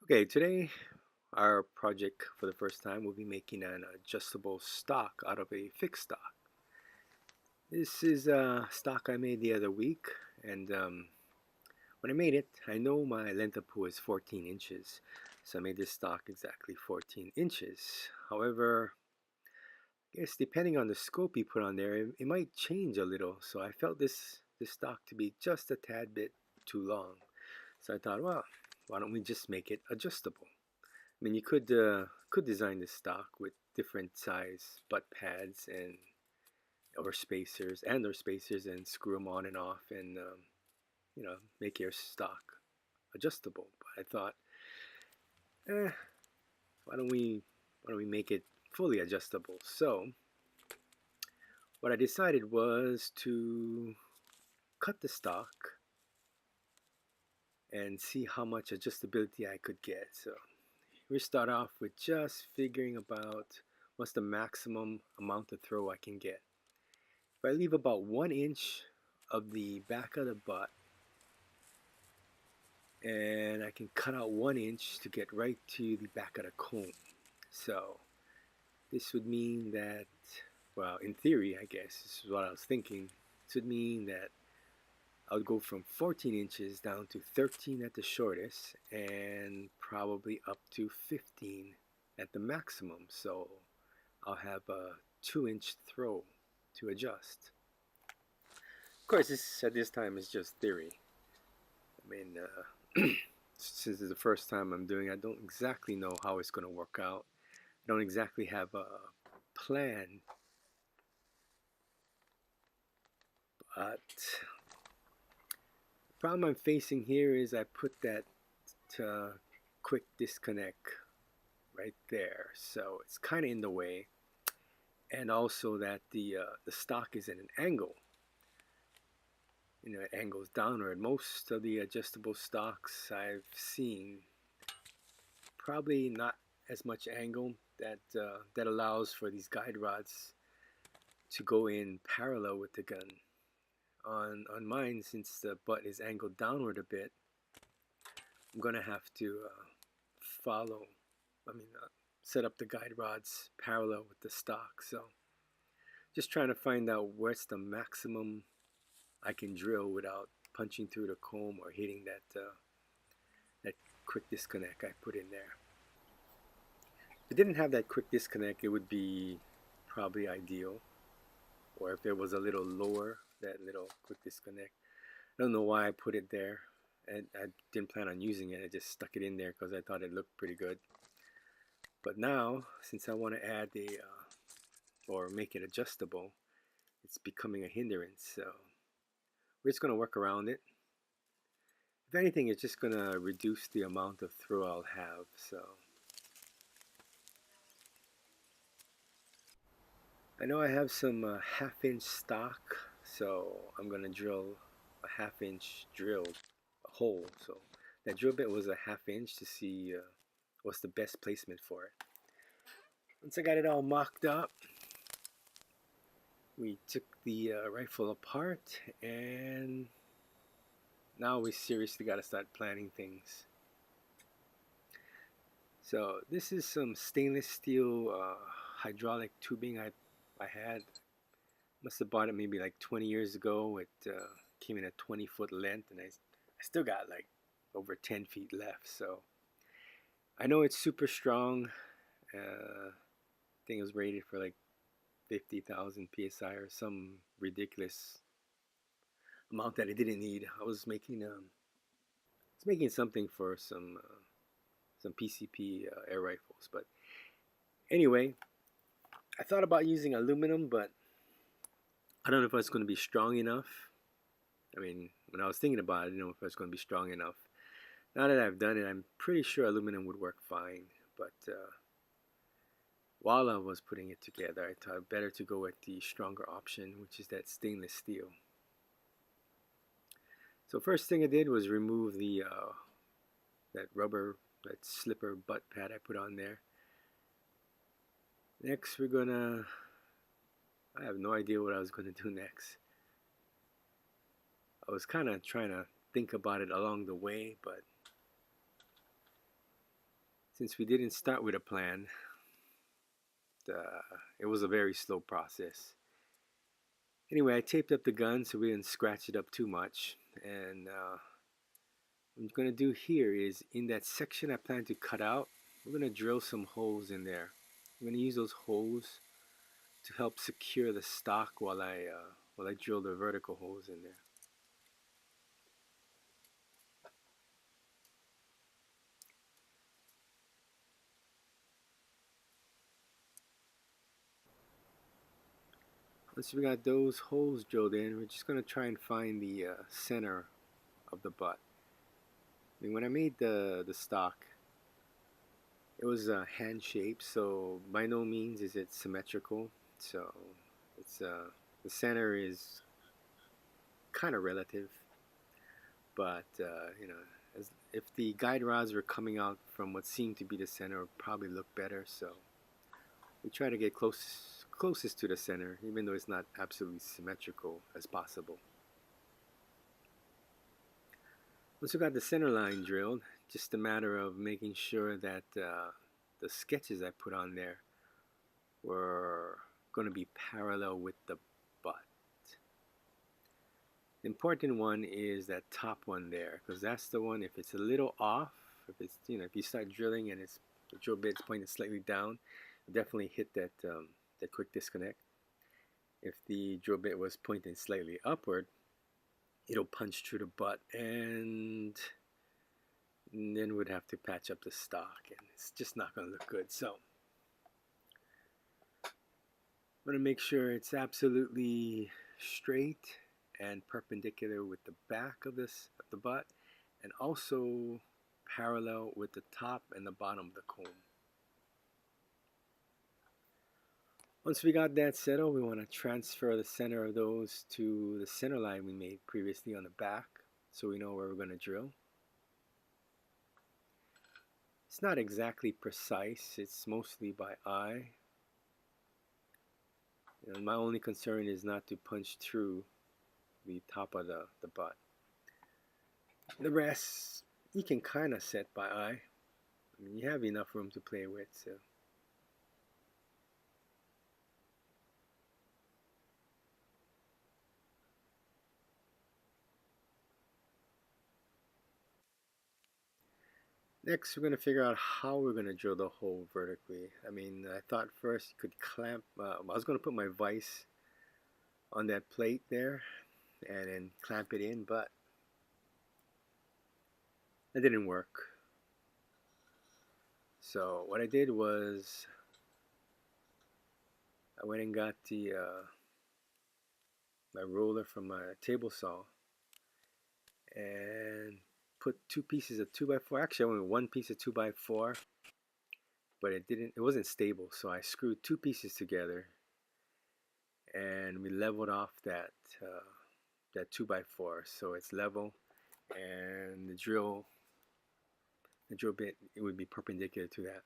Okay, today our project for the first time will be making an adjustable stock out of a fixed stock. This is a stock I made the other week, and when I made it, I know my length of pull is 14 inches, so I made this stock exactly 14 inches. However, I guess depending on the scope you put on there, it might change a little, so I felt this stock to be just a tad bit too long. So I thought, well, why don't we just make it adjustable? I mean, you could design this stock with different size butt pads and or spacers and screw them on and off and make your stock adjustable. But I thought, eh, why don't we make it fully adjustable? So what I decided was to cut the stock and see how much adjustability I could get. So we start off with just figuring about what's the maximum amount of throw I can get. If I leave about 1 inch of the back of the butt, and I can cut out 1 inch to get right to the back of the comb. So this would mean that, well, in theory, I guess, this is what I was thinking. This would mean that I would go from 14 inches down to 13 at the shortest and probably up to 15 at the maximum. So I'll have a 2 inch throw to adjust. Of course, this at this time is just theory. I mean, since it's the first time I'm doing it, I don't exactly know how it's going to work out. I don't exactly have a plan, but the problem I'm facing here is I put that quick disconnect right there, so it's kind of in the way, and also that the stock is at an angle. It angles downward. Most of the adjustable stocks I've seen probably not as much angle that allows for these guide rods to go in parallel with the gun. On mine, since the butt is angled downward a bit, I'm gonna have to follow. I mean, set up the guide rods parallel with the stock. So just trying to find out where's the maximum I can drill without punching through the comb or hitting that quick disconnect I put in there. If it didn't have that quick disconnect, it would be probably ideal. Or if it was a little lower, that little quick disconnect. I don't know why I put it there. And I didn't plan on using it. I just stuck it in there because I thought it looked pretty good. But now, since I want to add or make it adjustable, it's becoming a hindrance. So we're just going to work around it. If anything, it's just going to reduce the amount of throw I'll have. So I know I have some half-inch stock, so I'm going to drill a half-inch drill hole. So that drill bit was a half-inch to see what's the best placement for it. Once I got it all mocked up, we took the rifle apart, and now we seriously got to start planning things. So this is some stainless steel hydraulic tubing I had. Must have bought it maybe like 20 years ago. It came in a 20-foot length, and I still got like over 10 feet left. So I know it's super strong. I think it was rated for like 50,000 psi or some ridiculous amount that I didn't need. I was making something for some PCP air rifles, but anyway, I thought about using aluminum, but I don't know if it's going to be strong enough. I mean, when I was thinking about it, I didn't know if it was going to be strong enough. Now that I've done it, I'm pretty sure aluminum would work fine. But while I was putting it together, I thought better to go with the stronger option, which is that stainless steel. So first thing I did was remove that slipper butt pad I put on there. Next, I have no idea what I was gonna do next. I was kind of trying to think about it along the way, but Since we didn't start with a plan, it was a very slow process. Anyway, I taped up the gun so we didn't scratch it up too much. And what I'm going to do here is in that section I plan to cut out, we're going to drill some holes in there. I'm going to use those holes to help secure the stock while I drill the vertical holes in there. Once we got those holes drilled in, we're just going to try and find the center of the butt. I mean, when I made the stock, it was hand shaped, so by no means is it symmetrical. So it's the center is kind of relative, but as if the guide rods were coming out from what seemed to be the center, it would probably look better. So we try to get closest to the center, even though it's not absolutely symmetrical as possible. Once we got the center line drilled, just a matter of making sure that the sketches I put on there were going to be parallel with the butt. The important one is that top one there, because that's the one, if it's a little off, if it's, if you start drilling and the drill bit's pointing slightly down, definitely hit that that quick disconnect. If the drill bit was pointing slightly upward, it'll punch through the butt, and then we'd have to patch up the stock, and it's just not going to look good. So I'm going to make sure it's absolutely straight and perpendicular with the back of the butt, and also parallel with the top and the bottom of the comb. Once we got that settled, we want to transfer the center of those to the center line we made previously on the back, so we know where we're going to drill. It's not exactly precise, it's mostly by eye. And my only concern is not to punch through the top of the butt. The rest you can kind of set by eye. I mean, you have enough room to play with, so. Next, we're going to figure out how we're going to drill the hole vertically. I mean, I thought first you could clamp, I was going to put my vise on that plate there and then clamp it in, but that didn't work. So what I did was I went and got my roller from my table saw and put two pieces of 2x4. Actually, I went with one piece of 2x4, but it wasn't stable. So I screwed two pieces together, and we leveled off that 2x4, so it's level, and the drill bit, it would be perpendicular to that.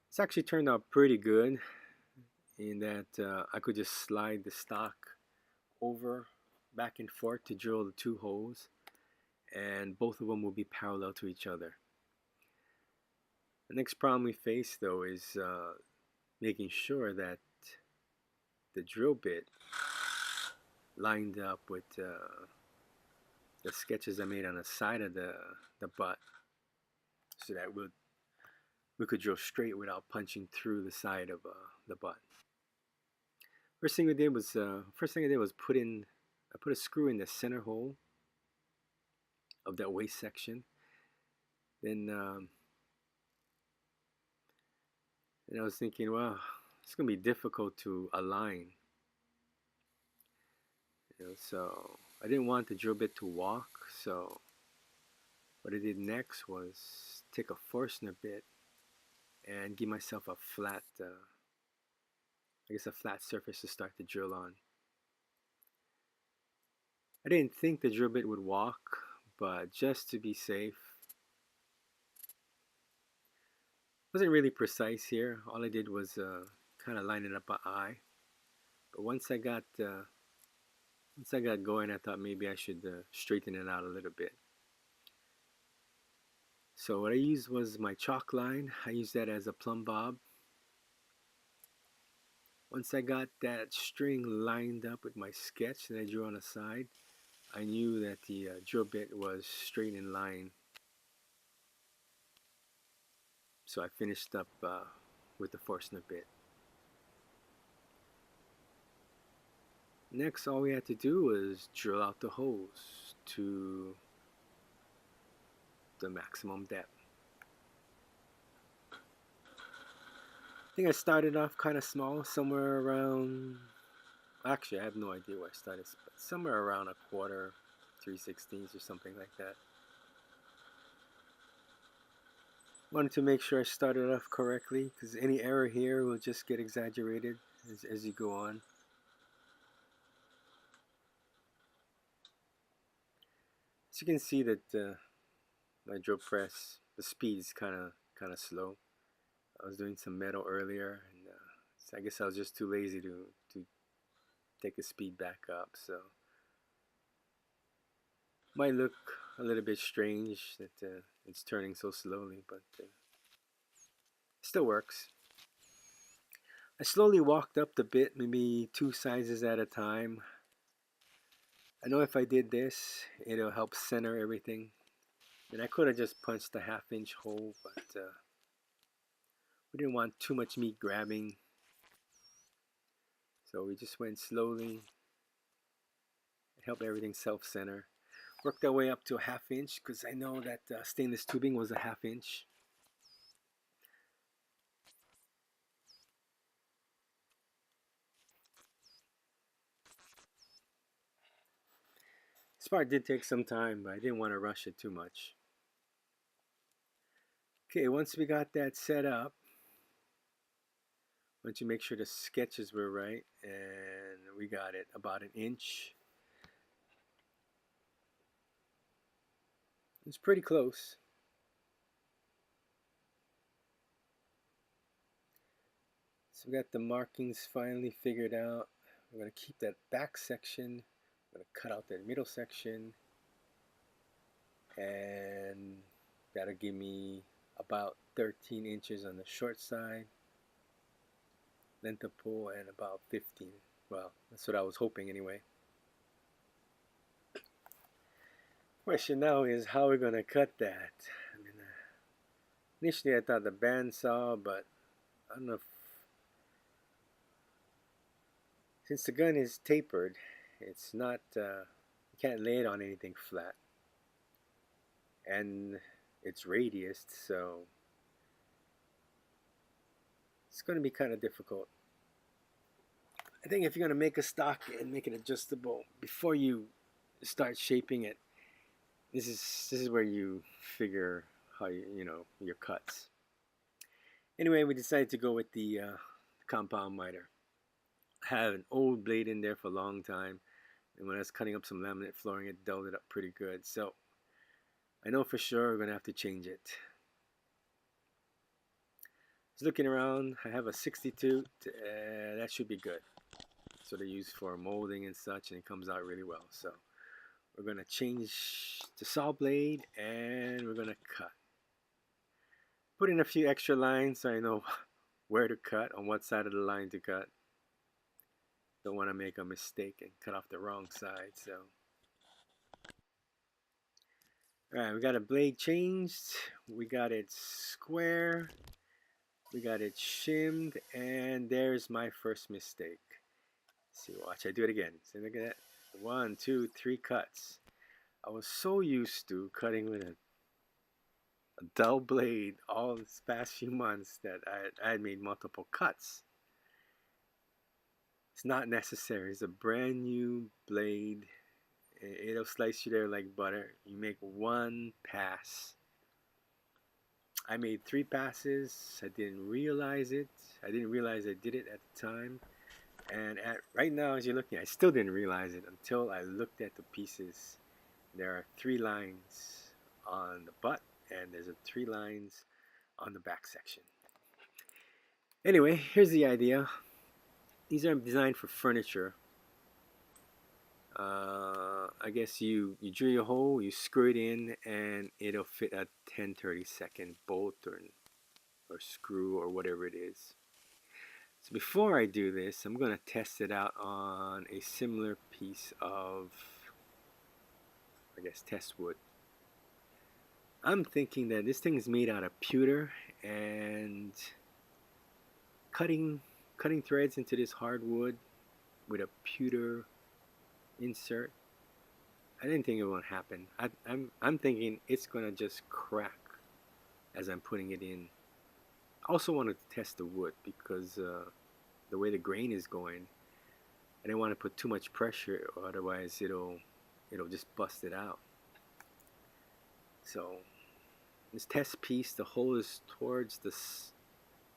It's actually turned out pretty good in that I could just slide the stock over back and forth to drill the two holes, and both of them will be parallel to each other. The next problem we face though is making sure that the drill bit lined up with the sketches I made on the side of the butt, so that we could drill straight without punching through the side of the butt. First thing I did was I put a screw in the center hole of that waist section. Then and I was thinking, well, it's gonna be difficult to align. So I didn't want the drill bit to walk. So what I did next was take a Forstner bit and give myself a flat, a flat surface to start the drill on. I didn't think the drill bit would walk, but just to be safe, wasn't really precise here. All I did was kind of line it up by eye. But once I got going, I thought maybe I should straighten it out a little bit. So what I used was my chalk line. I used that as a plumb bob. Once I got that string lined up with my sketch that I drew on the side, I knew that the drill bit was straight in line. So I finished up with the Forstner bit. Next, all we had to do was drill out the holes to the maximum depth. I think I started off kind of small, somewhere around, actually I have no idea where I started, but somewhere around a quarter, 3/16 or something like that. Wanted to make sure I started off correctly, because any error here will just get exaggerated as you go on. As you can see that my drill press, the speed is kind of slow. I was doing some metal earlier, and so I guess I was just too lazy to take the speed back up. So might look a little bit strange that it's turning so slowly, but still works. I slowly walked up the bit, maybe 2 sizes at a time. I know if I did this, it'll help center everything. And I could have just punched a 1/2 inch hole, but we didn't want too much meat grabbing. So we just went slowly. It helped everything self-center. Worked our way up to a 1/2 inch because I know that stainless tubing was a 1/2 inch. This part did take some time, but I didn't want to rush it too much. Okay, once we got that set up, I want you to make sure the sketches were right, and we got it about 1 inch. It's pretty close. So we got the markings finally figured out. We're going to keep that back section. I'm going to cut out that middle section, and that'll give me about 13 inches on the short side, length of pull, and about 15. Well, that's what I was hoping anyway. Question now is how we're going to cut that. I mean, initially I thought the bandsaw, but I don't know if, since the gun is tapered, it's not, you can't lay it on anything flat. And it's radiused, so it's going to be kind of difficult. I think if you're going to make a stock and make it adjustable, before you start shaping it, this is where you figure how you know your cuts. Anyway, we decided to go with the compound miter. I had an old blade in there for a long time, and when I was cutting up some laminate flooring, it dulled it up pretty good. So I know for sure we're going to have to change it. I was looking around. I have a 62. That should be good. So they use for molding and such, and it comes out really well. So we're going to change the saw blade, and we're going to cut. Put in a few extra lines so I know where to cut, on what side of the line to cut. Don't want to make a mistake and cut off the wrong side. So alright, we got a blade changed. We got it square. We got it shimmed, and there's my first mistake. Let's see, watch, I do it again. See, look at that. 1, 2, 3 cuts. I was so used to cutting with a dull blade all these past few months that I had made multiple cuts. It's not necessary. It's a brand new blade. It'll slice you there like butter. You make one pass. I made 3 passes. I didn't realize it. I didn't realize I did it at the time. And right now, as you're looking, I still didn't realize it until I looked at the pieces. There are 3 lines on the butt, and there's 3 lines on the back section. Anyway, here's the idea. These are designed for furniture. I guess you drill your hole, you screw it in, and it'll fit a 10-32 bolt or screw or whatever it is. So before I do this, I'm going to test it out on a similar piece of, I guess, test wood. I'm thinking that this thing is made out of pewter, and cutting cutting threads into this hardwood with a pewter insert, I didn't think it would happen. I'm thinking it's gonna just crack as I'm putting it in. I also wanted to test the wood because the way the grain is going, I didn't want to put too much pressure, otherwise it'll just bust it out. So this test piece, the hole is towards this,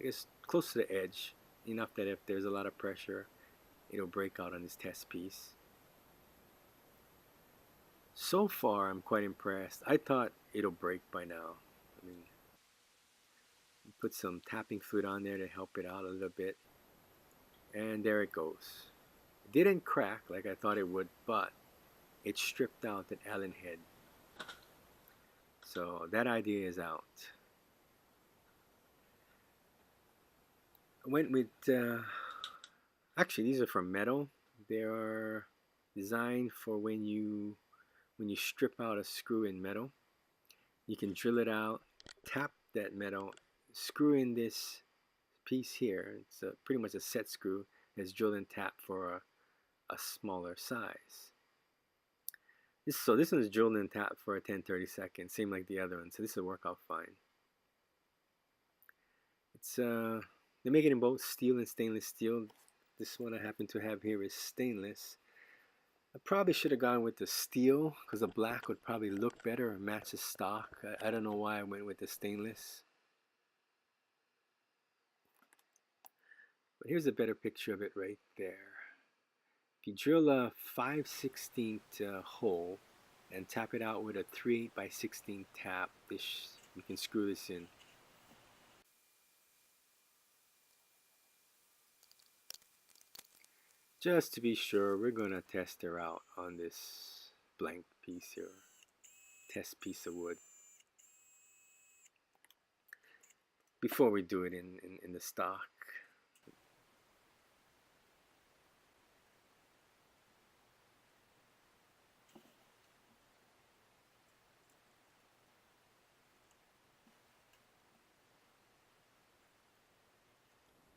I guess, close to the edge, enough that if there's a lot of pressure, it'll break out on this test piece. So far, I'm quite impressed. I thought it'll break by now. I mean, put some tapping fluid on there to help it out a little bit, and there it goes. It didn't crack like I thought it would, but it stripped out that Allen head. So that idea is out. I went with, actually these are from metal. They are designed for when you strip out a screw in metal. You can drill it out, tap that metal, screw in this piece here. It's pretty much a set screw that's drilled and tapped for a smaller size. So this one's drilled and tapped for a 10-32, same like the other one. So this will work out fine. It's they make it in both steel and stainless steel. This one I happen to have here is stainless. I probably should have gone with the steel because the black would probably look better and match the stock. I don't know why I went with the stainless. But here's a better picture of it right there. If you drill a 5/16 hole and tap it out with a 3/8 by 16 tap, you can screw this in. Just to be sure, we're going to test her out on this blank piece here. Test piece of wood. Before we do it in the stock.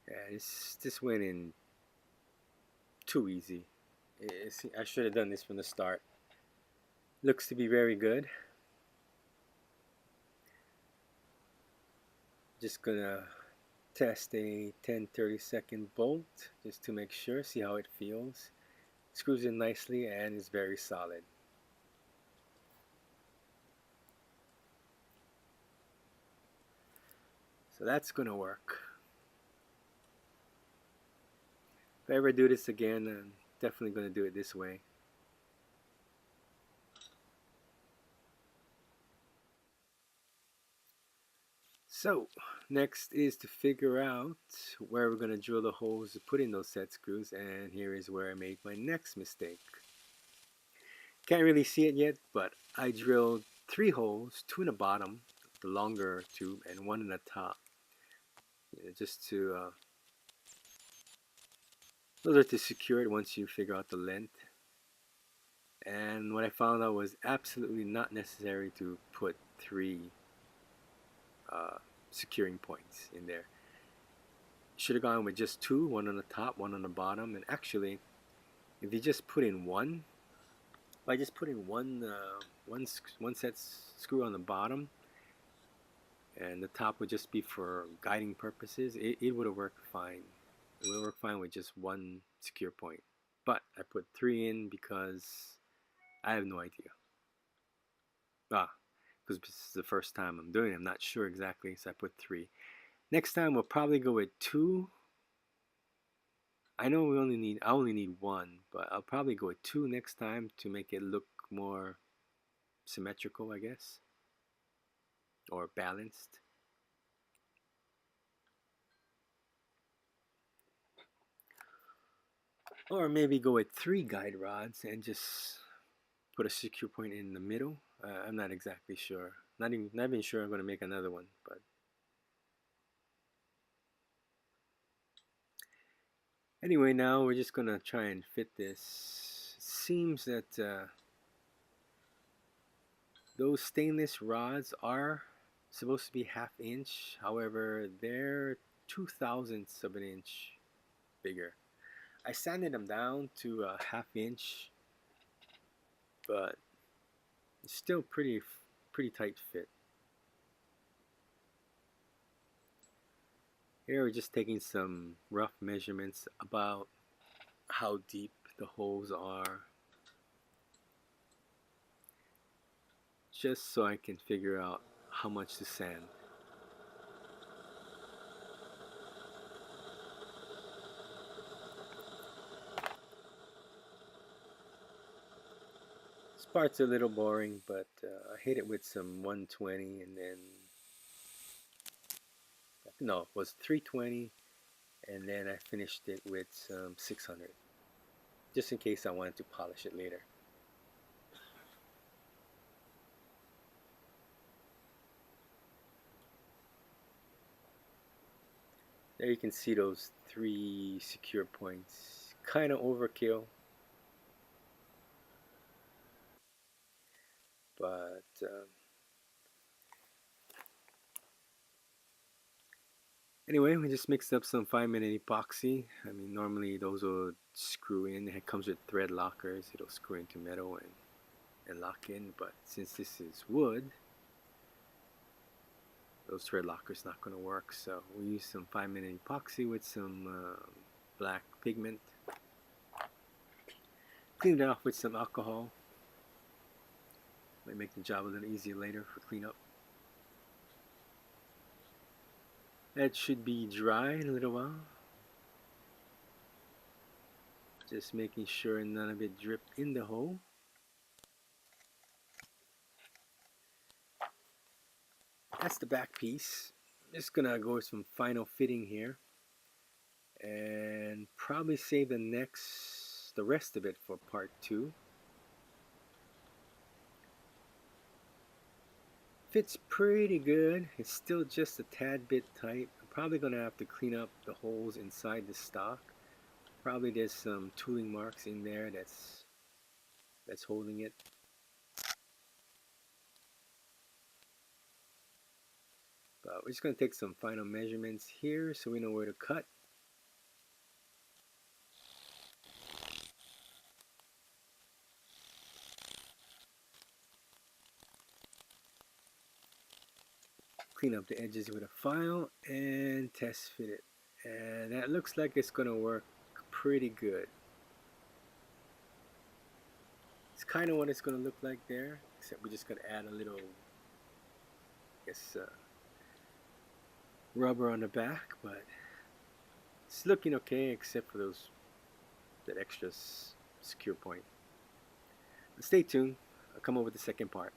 Yeah, this went in too easy. I should have done this from the start. Looks to be very good. Just gonna test a 10-32 bolt just to make sure, see how it feels. Screws in nicely and is very solid. So that's gonna work. If I ever do this again, I'm definitely gonna do it this way. So next is to figure out where we're going to drill the holes to put in those set screws, and here is where I made my next mistake. Can't really see it yet, but I drilled 3 holes, 2 in the bottom, the longer tube, and 1 in the top, just to those are to secure it once you figure out the length. And what I found out was absolutely not necessary to put 3 securing points in there. Should have gone with just 2, 1 on the top, 1 on the bottom. And actually, if you just put in one, by just putting one set screw on the bottom, and the top would just be for guiding purposes, it would have worked fine. It would work fine with just 1 secure point. But I put 3 in because I have no idea. Because this is the first time I'm doing it. I'm not sure exactly, so I put 3. Next time we'll probably go with 2. I know I only need 1, but I'll probably go with 2 next time to make it look more symmetrical, I guess, or balanced. Or maybe go with 3 guide rods and just put a secure point in the middle. I'm not exactly sure. Not even sure I'm going to make another one, but anyway, now we're just going to try and fit this. It seems that those stainless rods are supposed to be ½ inch. However, they're 2/1000ths of an inch bigger. I sanded them down to a ½ inch, but it's still pretty tight fit. Here we're just taking some rough measurements about how deep the holes are, just so I can figure out how much to sand. This part's a little boring, but I hit it with some 120 and then, no, it was 320, and then I finished it with some 600, just in case I wanted to polish it later. There you can see those 3 secure points. Kind of overkill, but anyway, we just mixed up some 5-minute epoxy. I mean, normally those will screw in. It comes with thread lockers. It'll screw into metal and lock in. But since this is wood, those thread lockers not going to work. So we use some 5-minute epoxy with some black pigment. Cleaned it off with some alcohol. Might make the job a little easier later for cleanup. That should be dry in a little while. Just making sure none of it dripped in the hole. That's the back piece. Just gonna go with some final fitting here and probably save the rest of it for part 2. Fits pretty good. It's still just a tad bit tight. I'm probably gonna have to clean up the holes inside the stock. Probably there's some tooling marks in there that's holding it. But we're just gonna take some final measurements here so we know where to cut. Clean up the edges with a file and test fit it. And that looks like it's gonna work pretty good. It's kind of what it's gonna look like there, except we're just gonna add a little, I guess, rubber on the back, but it's looking okay except for that extra secure point. But stay tuned. I'll come up with the second part.